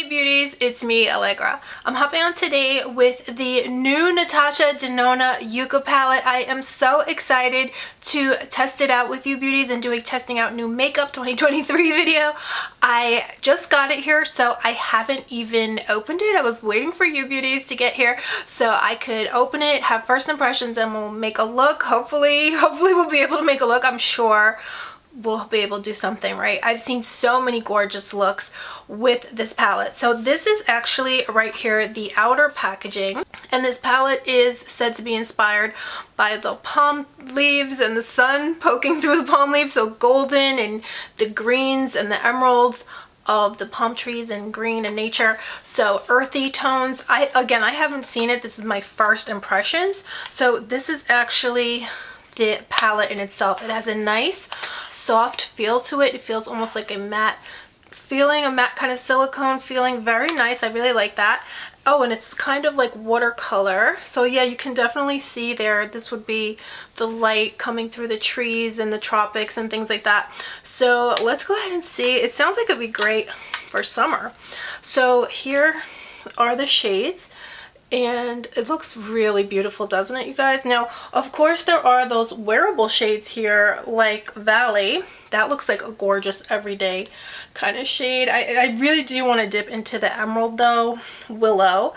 beauties, it's me, Alegra. I'm hopping on today with the new Natasha Denona Yucca palette. I am so excited to test it out with you beauties and do a testing out new makeup 2023 video. I just got it here, so I haven't even opened it. I was waiting for you beauties to get here so I could open it, have first impressions, and we'll make a look. Hopefully we'll be able to make a look. I'm sure we'll be able to do something, right? I've seen so many gorgeous looks with this palette. So this is actually right here, the outer packaging, and this palette is said to be inspired by the palm leaves and the sun poking through the palm leaves, so golden and the greens and the emeralds of the palm trees and green and nature, so earthy tones. I haven't seen it. This is my first impressions. So this is actually the palette in itself. It has a nice soft feel to it. It feels almost like a matte feeling, a matte kind of silicone feeling. Very nice. I really like that. Oh, and it's kind of like watercolor. So yeah, you can definitely see there, this would be the light coming through the trees and the tropics and things like that. So let's go ahead and see. It sounds like it'd be great for summer. So here are the shades. And it looks really beautiful, doesn't it, you guys? Now, of course, there are those wearable shades here, like Valley. That looks like a gorgeous everyday kind of shade. I really do want to dip into the emerald, though. Willow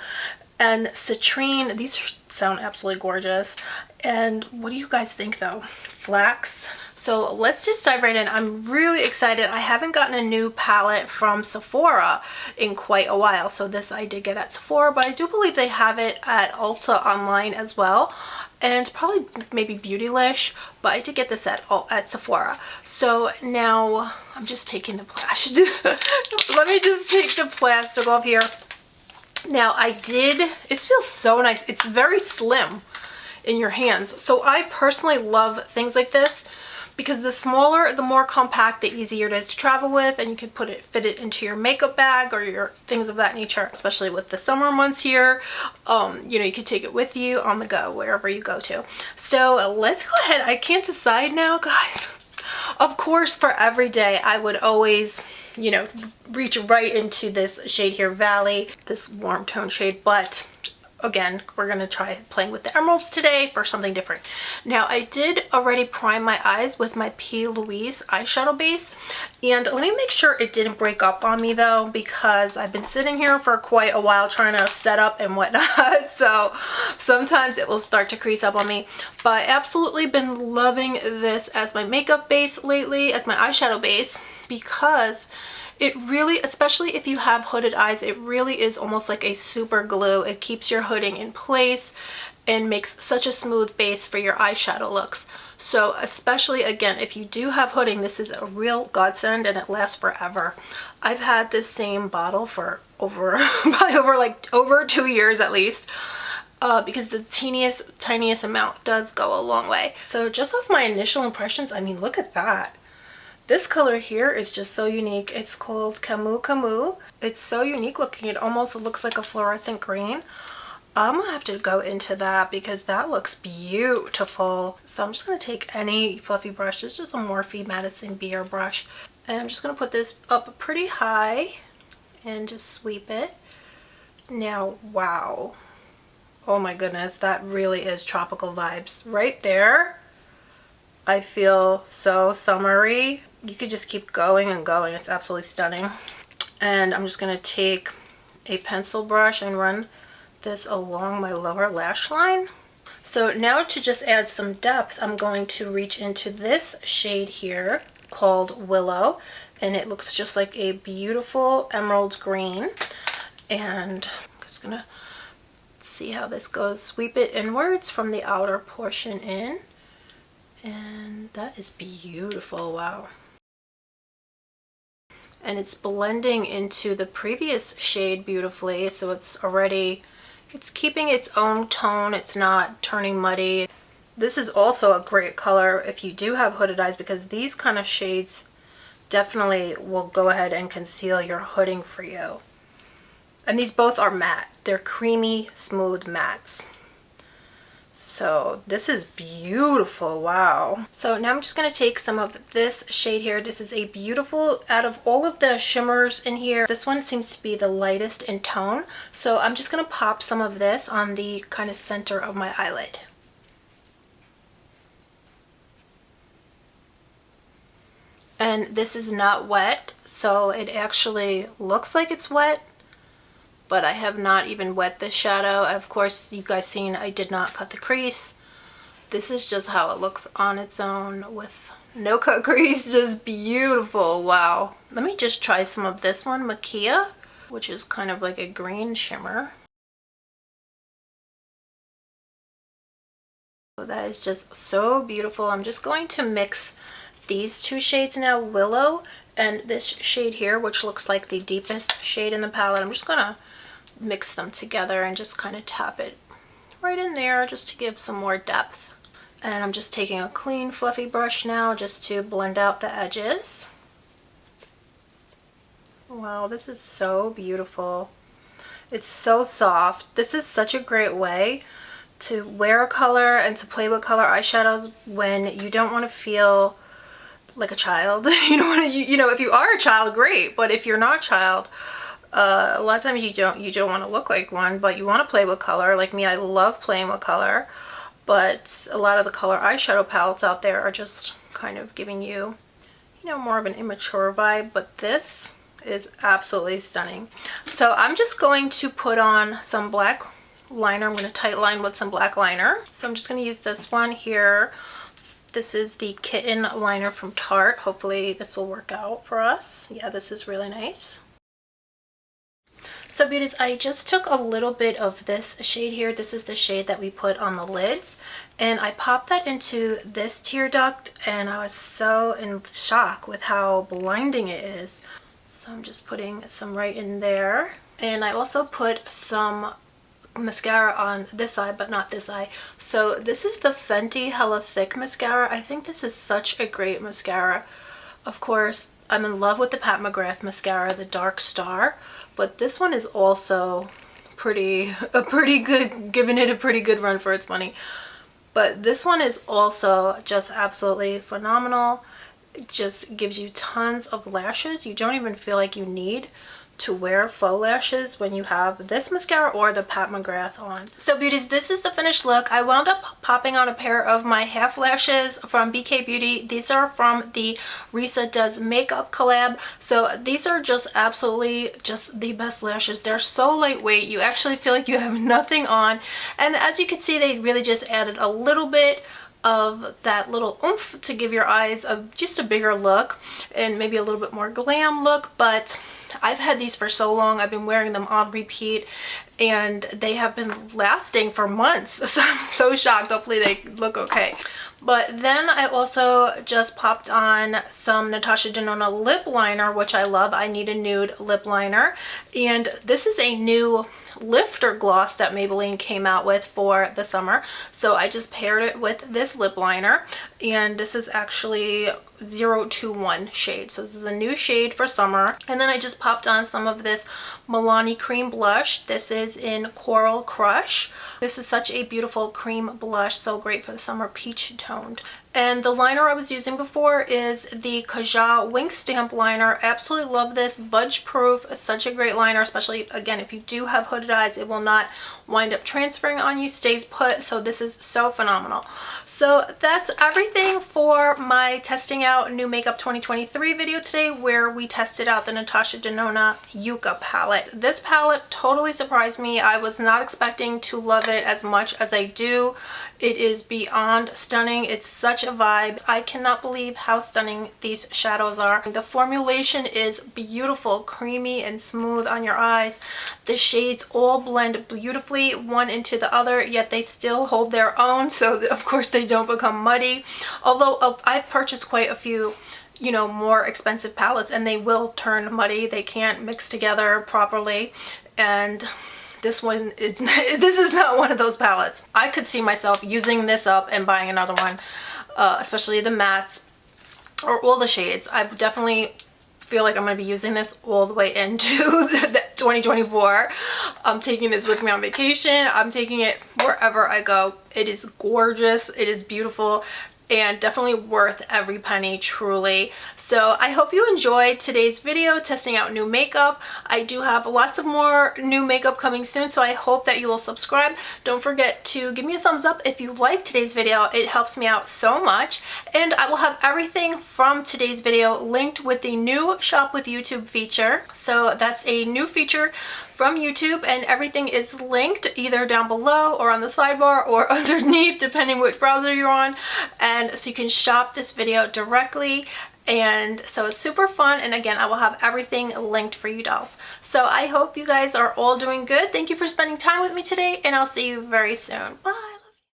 and Citrine. These sound absolutely gorgeous. And what do you guys think, though? Flax. So let's just dive right in. I'm really excited. I haven't gotten a new palette from Sephora in quite a while. So this I did get at Sephora, but I do believe they have it at Ulta online as well. And probably maybe Beautylish, but I did get this at Sephora. So now I'm just taking the plastic. Let me just take the plastic off here. Now it feels so nice. It's very slim in your hands. So I personally love things like this, because the smaller, the more compact, the easier it is to travel with, and you can fit it into your makeup bag or your things of that nature, especially with the summer months here. You know, you can take it with you on the go wherever you go to. So let's go ahead. I can't decide now, guys. Of course, for every day, I would always, you know, reach right into this shade here, Valley, this warm tone shade, but again, we're going to try playing with the emeralds today for something different. Now, I did already prime my eyes with my P. Louise eyeshadow base. And let me make sure it didn't break up on me, though, because I've been sitting here for quite a while trying to set up and whatnot. So sometimes it will start to crease up on me. But absolutely been loving this as my makeup base lately, as my eyeshadow base, because it really, especially if you have hooded eyes, it really is almost like a super glue. It keeps your hooding in place and makes such a smooth base for your eyeshadow looks. So especially, again, if you do have hooding, this is a real godsend, and it lasts forever. I've had this same bottle for probably over 2 years at least. Because the tiniest amount does go a long way. So just off my initial impressions, I mean, look at that. This color here is just so unique. It's called Camus Camus. It's so unique looking. It almost looks like a fluorescent green. I'm gonna have to go into that because that looks beautiful. So I'm just gonna take any fluffy brush. It's just a Morphe Madison Beer brush. And I'm just gonna put this up pretty high and just sweep it. Now, wow. Oh my goodness, that really is tropical vibes right there. I feel so summery. You could just keep going and going. It's absolutely stunning. And I'm just going to take a pencil brush and run this along my lower lash line. So now to just add some depth, I'm going to reach into this shade here called Willow. And it looks just like a beautiful emerald green. And I'm just going to see how this goes. Sweep it inwards from the outer portion in. And that is beautiful. Wow. And it's blending into the previous shade beautifully, so it's keeping its own tone. It's not turning muddy. This is also a great color if you do have hooded eyes, because these kind of shades definitely will go ahead and conceal your hooding for you. And these both are matte. They're creamy, smooth mattes. So this is beautiful. Wow. So now I'm just going to take some of this shade here. This is a beautiful, out of all of the shimmers in here, this one seems to be the lightest in tone. So I'm just going to pop some of this on the kind of center of my eyelid. And this is not wet, so it actually looks like it's wet, but I have not even wet this shadow. Of course, you guys seen I did not cut the crease. This is just how it looks on its own with no cut crease. Just beautiful. Wow. Let me just try some of this one, Makia, which is kind of like a green shimmer. So that is just so beautiful. I'm just going to mix these two shades now, Willow and this shade here, which looks like the deepest shade in the palette. I'm just gonna mix them together and just kind of tap it right in there just to give some more depth. And I'm just taking a clean fluffy brush now just to blend out the edges. Wow, this is so beautiful. It's so soft. This is such a great way to wear a color and to play with color eyeshadows when you don't want to feel like a child. You don't want to, you know, if you are a child, great, but if you're not a child, a lot of times you don't want to look like one, but you want to play with color. Like me, I love playing with color, but a lot of the color eyeshadow palettes out there are just kind of giving you, you know, more of an immature vibe, but this is absolutely stunning. So I'm just going to put on some black liner. I'm going to tight line with some black liner. So I'm just going to use this one here. This is the Kitten liner from Tarte. Hopefully this will work out for us. Yeah, this is really nice. So beauties, I just took a little bit of this shade here. This is the shade that we put on the lids. And I popped that into this tear duct, and I was so in shock with how blinding it is. So I'm just putting some right in there. And I also put some mascara on this eye, but not this eye. So this is the Fenty Hella Thick mascara. I think this is such a great mascara. Of course, I'm in love with the Pat McGrath mascara, the Dark Star, but this one is also pretty good, giving it a pretty good run for its money. But this one is also just absolutely phenomenal. It just gives you tons of lashes. You don't even feel like you need to wear faux lashes when you have this mascara or the Pat McGrath on. So beauties, this is the finished look. I wound up popping on a pair of my half lashes from BK Beauty. These are from the Risa Does Makeup collab. So these are just absolutely just the best lashes. They're so lightweight. You actually feel like you have nothing on. And as you can see, they really just added a little bit of that little oomph to give your eyes just a bigger look and maybe a little bit more glam look. But I've had these for so long. I've been wearing them on repeat and they have been lasting for months. So I'm so shocked. Hopefully they look okay. But then I also just popped on some Natasha Denona lip liner, which I love. I need a nude lip liner. And this is a new lifter gloss that Maybelline came out with for the summer. So I just paired it with this lip liner. And this is actually 021 shade. So this is a new shade for summer. And then I just popped on some of this Milani cream blush. This is in Coral Crush. This is such a beautiful cream blush. So great for the summer, peach toned. And the liner I was using before is the Kajal Wink Stamp liner. Absolutely love this. Budge proof. Such a great liner, especially again if you do have hooded eyes. It will not wind up transferring on you, stays put. So this is so phenomenal. So that's everything for my testing out new makeup 2023 video today, where we tested out the Natasha Denona Yucca palette. This palette totally surprised me. I was not expecting to love it as much as I do. It is beyond stunning. It's such a vibe. I cannot believe how stunning these shadows are. The formulation is beautiful, creamy and smooth on your eyes. The shades all blend beautifully one into the other, yet they still hold their own, so of course they don't become muddy. Although I've purchased quite a few, you know, more expensive palettes and they will turn muddy. They can't mix together properly, and this one, this is not one of those palettes. I could see myself using this up and buying another one, especially the mattes or all the shades. I definitely feel like I'm going to be using this all the way into 2024. I'm taking this with me on vacation. I'm taking it wherever I go. It is gorgeous. It is beautiful. And definitely worth every penny, truly. So I hope you enjoyed today's video testing out new makeup. I do have lots of more new makeup coming soon, so I hope that you will subscribe. Don't forget to give me a thumbs up if you liked today's video. It helps me out so much. And I will have everything from today's video linked with the new Shop with YouTube feature. So that's a new feature from YouTube, and everything is linked either down below or on the sidebar or underneath, depending which browser you're on. And so you can shop this video directly, and so it's super fun. And again, I will have everything linked for you dolls. So I hope you guys are all doing good. Thank you for spending time with me today, and I'll see you very soon. Bye.